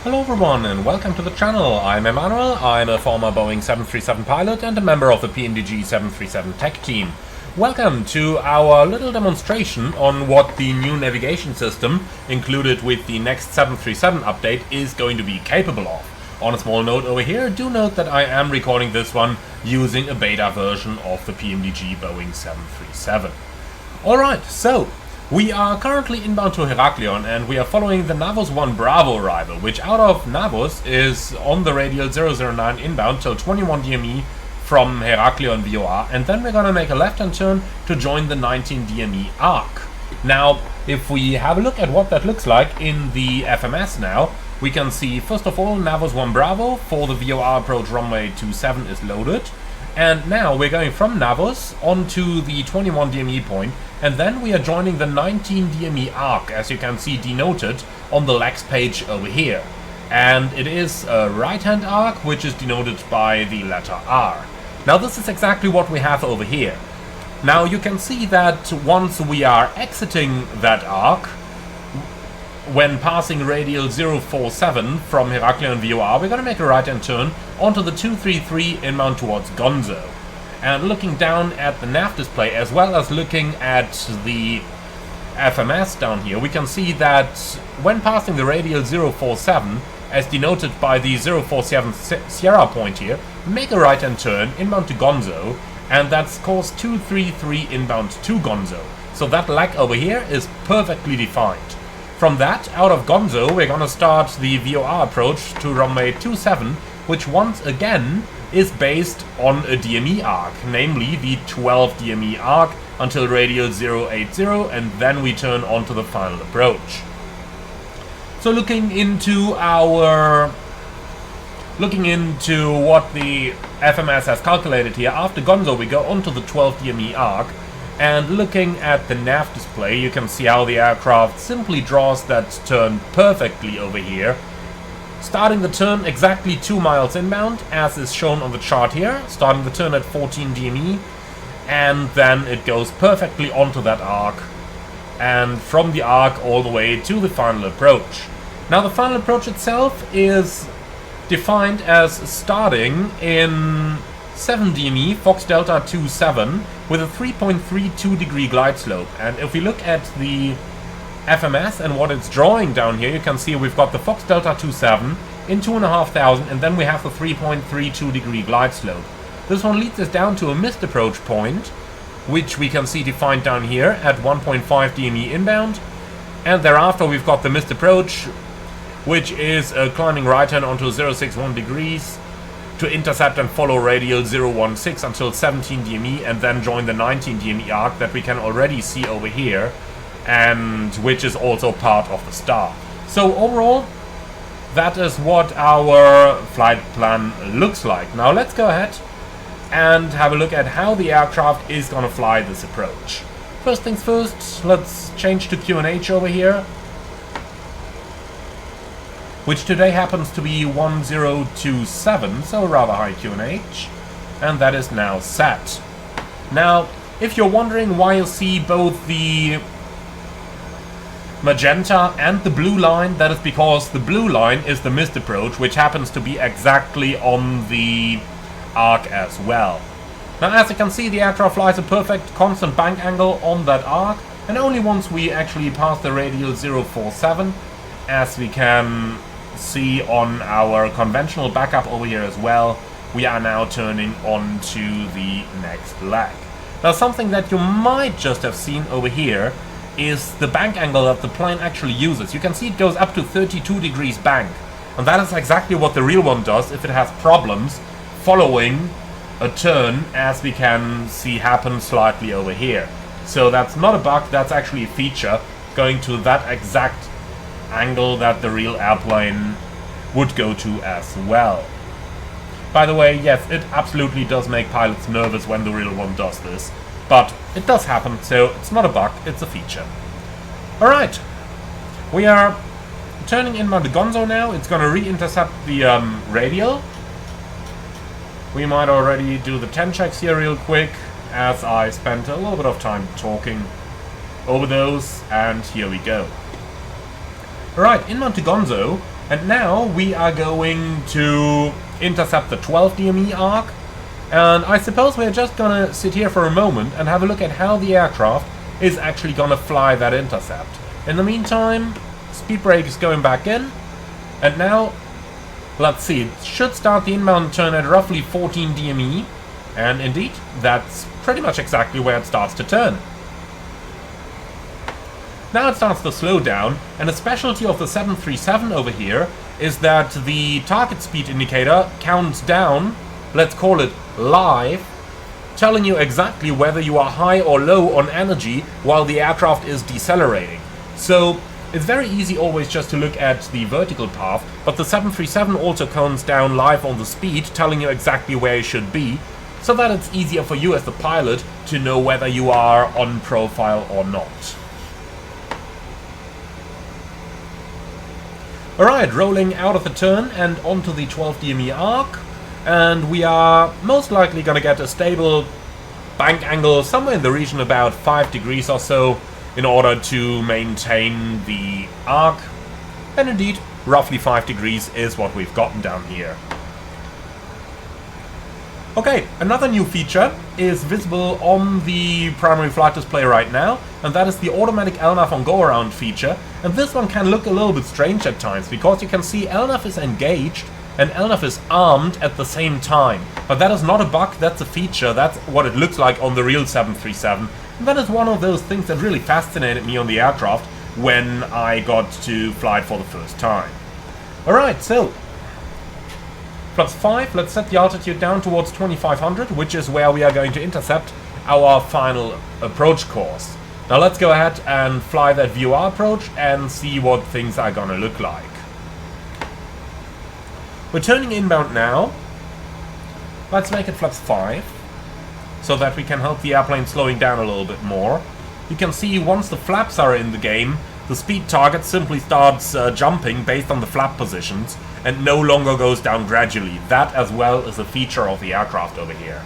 Hello everyone and welcome to the channel. I'm Emmanuel, I'm a former Boeing 737 pilot and a member of the PMDG 737 tech team. Welcome to our little demonstration on what the new navigation system included with the next 737 update is going to be capable of. On a small note over here, do note that I am recording this one using a beta version of the PMDG Boeing 737. Alright, so we are currently inbound to Heraklion and we are following the Navos 1 Bravo arrival, which out of Navos is on the radial 009 inbound till 21 DME from Heraklion VOR, and then we're gonna make a left-hand turn to join the 19 DME arc. Now, if we have a look at what that looks like in the FMS now, we can see first of all Navos 1 Bravo for the VOR approach runway 27 is loaded. And now we're going from Navos onto the 21 DME point, and then we are joining the 19 DME arc, as you can see denoted on the legs page over here. And it is a right-hand arc, which is denoted by the letter R. Now this is exactly what we have over here. Now you can see that once we are exiting that arc, when passing radial 047 from Heraklion VOR, we're going to make a right-hand turn onto the 233 inbound towards Gonzo. And looking down at the nav display as well as looking at the FMS down here, we can see that when passing the radial 047, as denoted by the 047 Sierra point here, make a right-hand turn inbound to Gonzo, and that's course 233 inbound to Gonzo. So that leg over here is perfectly defined. From that, out of Gonzo, we're gonna start the VOR approach to runway 27, which once again is based on a DME arc, namely the 12 DME arc until radial 080, and then we turn onto the final approach. So looking into what the FMS has calculated here, after Gonzo we go onto the 12 DME arc. And looking at the nav display, you can see how the aircraft simply draws that turn perfectly over here. Starting the turn exactly 2 miles inbound, as is shown on the chart here. Starting the turn at 14 DME, and then it goes perfectly onto that arc. And from the arc all the way to the final approach. Now the final approach itself is defined as starting in 7 DME, Fox Delta 27, with a 3.32 degree glide slope. And if we look at the FMS and what it's drawing down here, you can see we've got the Fox Delta 27 in 2,500, and then we have the 3.32 degree glide slope. This one leads us down to a missed approach point, which we can see defined down here at 1.5 DME inbound. And thereafter we've got the missed approach, which is a climbing right hand onto 061 degrees, to intercept and follow radial 016 until 17 DME and then join the 19 DME arc that we can already see over here, and which is also part of the star. So overall, that is what our flight plan looks like. Now let's go ahead and have a look at how the aircraft is going to fly this approach. First things first, let's change to QNH over here, which today happens to be 1027, so a rather high QNH, and that is now set. Now, if you're wondering why you see both the magenta and the blue line, that is because the blue line is the missed approach, which happens to be exactly on the arc as well. Now, as you can see, the aircraft flies a perfect constant bank angle on that arc, and only once we actually pass the radial 047, as we can see on our conventional backup over here as well, we are now turning on to the next leg. Now something that you might just have seen over here is the bank angle that the plane actually uses. You can see it goes up to 32 degrees bank, and that is exactly what the real one does if it has problems following a turn, as we can see happen slightly over here. So that's not a bug, that's actually a feature, going to that exact angle that the real airplane would go to as well. By the way, yes, it absolutely does make pilots nervous when the real one does this, but it does happen, so it's not a bug, it's a feature. Alright, we are turning inbound to Gonzo now. It's gonna re-intercept the radial. We might already do the 10 checks here real quick, as I spent a little bit of time talking over those, and here we go. Alright, inbound to Gonzo, And now we are going to intercept the 12 DME arc. And I suppose we're just gonna sit here for a moment and have a look at how the aircraft is actually gonna fly that intercept. In the meantime, speed brake is going back in. And now, let's see, it should start the inbound turn at roughly 14 DME. And indeed, that's pretty much exactly where it starts to turn. Now it starts to slow down, and a specialty of the 737 over here is that the target speed indicator counts down, let's call it live, telling you exactly whether you are high or low on energy while the aircraft is decelerating. So it's very easy always just to look at the vertical path, but the 737 also counts down live on the speed, telling you exactly where you should be, so that it's easier for you as the pilot to know whether you are on profile or not. Alright, rolling out of the turn and onto the 12 DME arc, and we are most likely going to get a stable bank angle somewhere in the region about 5 degrees or so in order to maintain the arc, and indeed roughly 5 degrees is what we've gotten down here. Okay, another new feature is visible on the primary flight display right now, and that is the automatic LNAV on go-around feature. And this one can look a little bit strange at times, because you can see LNAV is engaged and LNAV is armed at the same time. But that is not a bug, that's a feature, that's what it looks like on the real 737. And that is one of those things that really fascinated me on the aircraft when I got to fly it for the first time. Alright, so +5, let's set the altitude down towards 2500, which is where we are going to intercept our final approach course. Now let's go ahead and fly that VOR approach and see what things are gonna look like. We're turning inbound now. Let's make it +5, so that we can help the airplane slowing down a little bit more. You can see once the flaps are in the game, the speed target simply starts jumping based on the flap positions and no longer goes down gradually. That as well is a feature of the aircraft over here.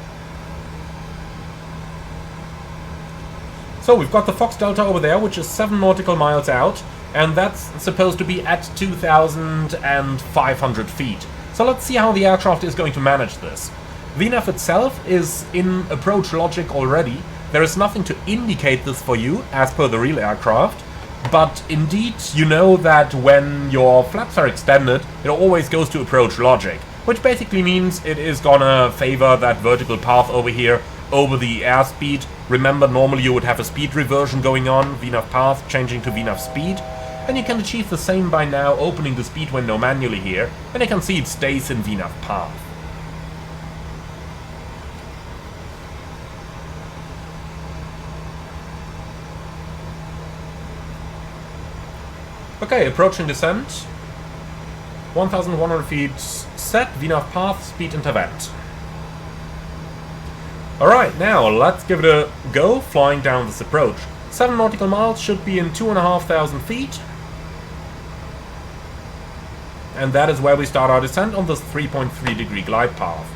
So we've got the Fox Delta over there, which is 7 nautical miles out, and that's supposed to be at 2,500 feet. So let's see how the aircraft is going to manage this. VNAV itself is in approach logic already. There is nothing to indicate this for you, as per the real aircraft. But indeed, you know that when your flaps are extended, it always goes to approach logic, which basically means it is gonna favor that vertical path over here over the airspeed. Remember, normally you would have a speed reversion going on, VNAV path changing to VNAV speed, and you can achieve the same by now opening the speed window manually here, and you can see it stays in VNAV path. Okay, approaching descent. 1,100 feet set, VNAV path, speed intervent. Alright, now let's give it a go, flying down this approach. 7 nautical miles should be in 2,500 feet. And that is where we start our descent on this 3.3 degree glide path.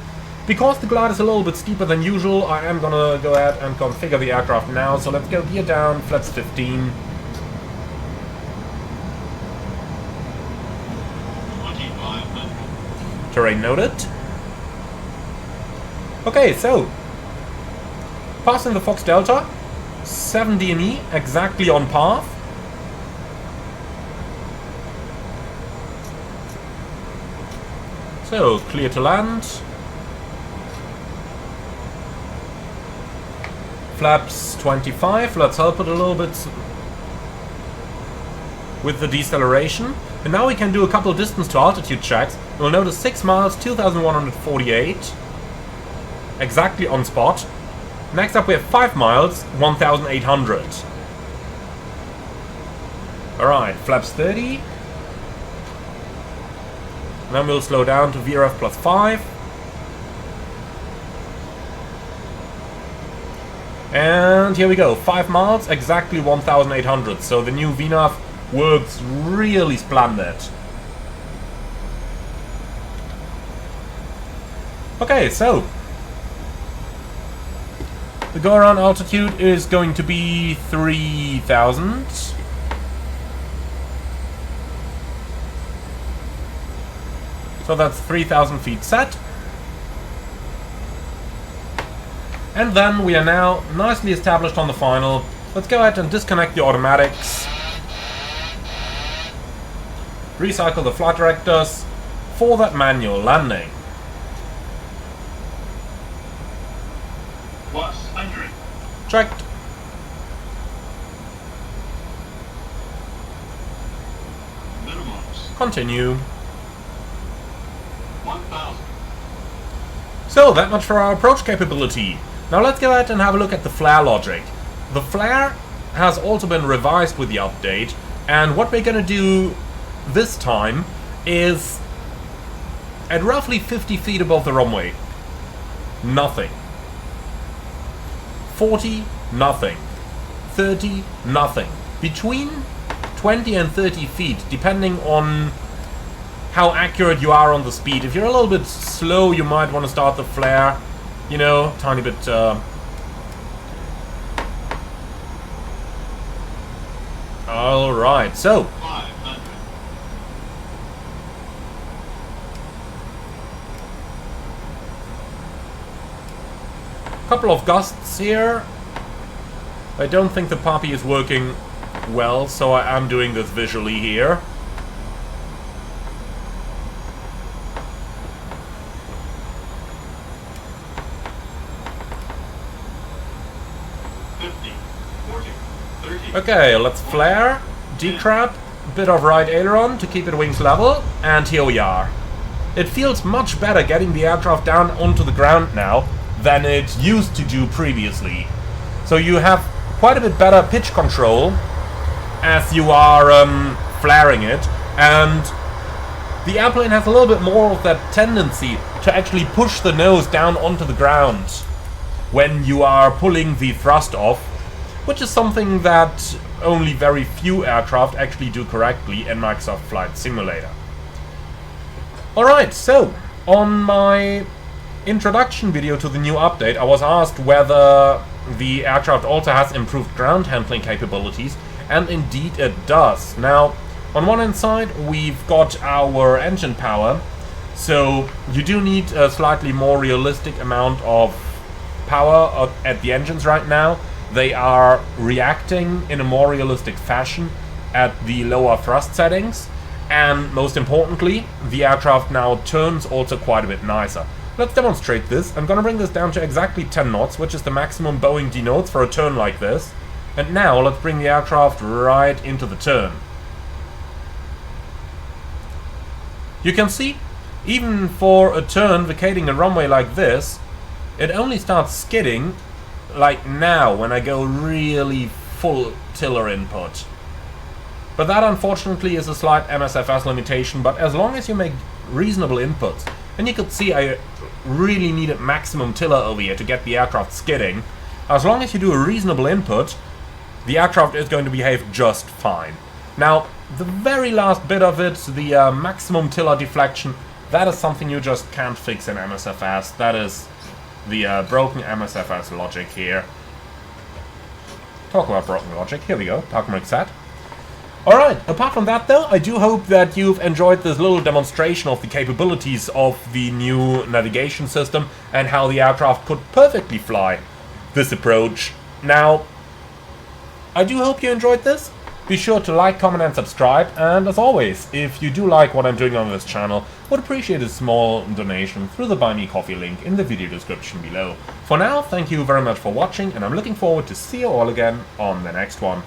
Because the glide is a little bit steeper than usual, I am gonna go ahead and configure the aircraft now. So let's go gear down, flaps 15. Terrain noted. Okay, so passing the Fox Delta, 7 DME, exactly on path. So, clear to land. Flaps 25, let's help it a little bit with the deceleration. And now we can do a couple of distance to altitude checks. You'll notice 6 miles, 2,148. Exactly on spot. Next up we have 5 miles, 1,800. Alright, flaps 30. And then we'll slow down to VRF +5. And here we go, 5 miles, exactly 1,800. So the new VNAV works really splendid. Okay, so the go-around altitude is going to be 3,000. So that's 3,000 feet set. And then we are now nicely established on the final. Let's go ahead and disconnect the automatics. Recycle the flight directors for that manual landing. Plus 100. Checked. Minimums. Continue. 1,000. So, that much for our approach capability. Now let's go ahead and have a look at the flare logic. The flare has also been revised with the update, and what we're gonna do this time is at roughly 50 feet above the runway. Nothing. 40, nothing. 30, nothing. Between 20 and 30 feet, depending on how accurate you are on the speed. If you're a little bit slow, you might want to start the flare, you know, tiny bit... Alright, so... 500. Couple of gusts here. I don't think the puppy is working well, so I am doing this visually here. Okay, let's flare, decrab, bit of right aileron to keep it wings level, and here we are. It feels much better getting the aircraft down onto the ground now than it used to do previously. So you have quite a bit better pitch control as you are flaring it, and the airplane has a little bit more of that tendency to actually push the nose down onto the ground when you are pulling the thrust off, which is something that only very few aircraft actually do correctly in Microsoft Flight Simulator. Alright, so on my introduction video to the new update, I was asked whether the aircraft also has improved ground handling capabilities, and indeed it does. Now, on one hand side, we've got our engine power, so you do need a slightly more realistic amount of power at the engines right now. They are reacting in a more realistic fashion at the lower thrust settings, and most importantly, the aircraft now turns also quite a bit nicer. Let's demonstrate this. I'm gonna bring this down to exactly 10 knots, which is the maximum Boeing denotes for a turn like this. And now let's bring the aircraft right into the turn. You can see, even for a turn vacating a runway like this, it only starts skidding like now when I go really full tiller input. But that unfortunately is a slight MSFS limitation, but as long as you make reasonable inputs, and you could see I really needed maximum tiller over here to get the aircraft skidding, as long as you do a reasonable input, the aircraft is going to behave just fine. Now, the very last bit of it, the maximum tiller deflection, that is something you just can't fix in MSFS. That is the broken MSFS logic here. Talk about broken logic, here we go, Park set. Alright, apart from that though, I do hope that you've enjoyed this little demonstration of the capabilities of the new navigation system and how the aircraft could perfectly fly this approach. Now, I do hope you enjoyed this. Be sure to like, comment and subscribe, and as always, if you do like what I'm doing on this channel, would appreciate a small donation through the Buy Me Coffee link in the video description below. For now, thank you very much for watching, and I'm looking forward to see you all again on the next one.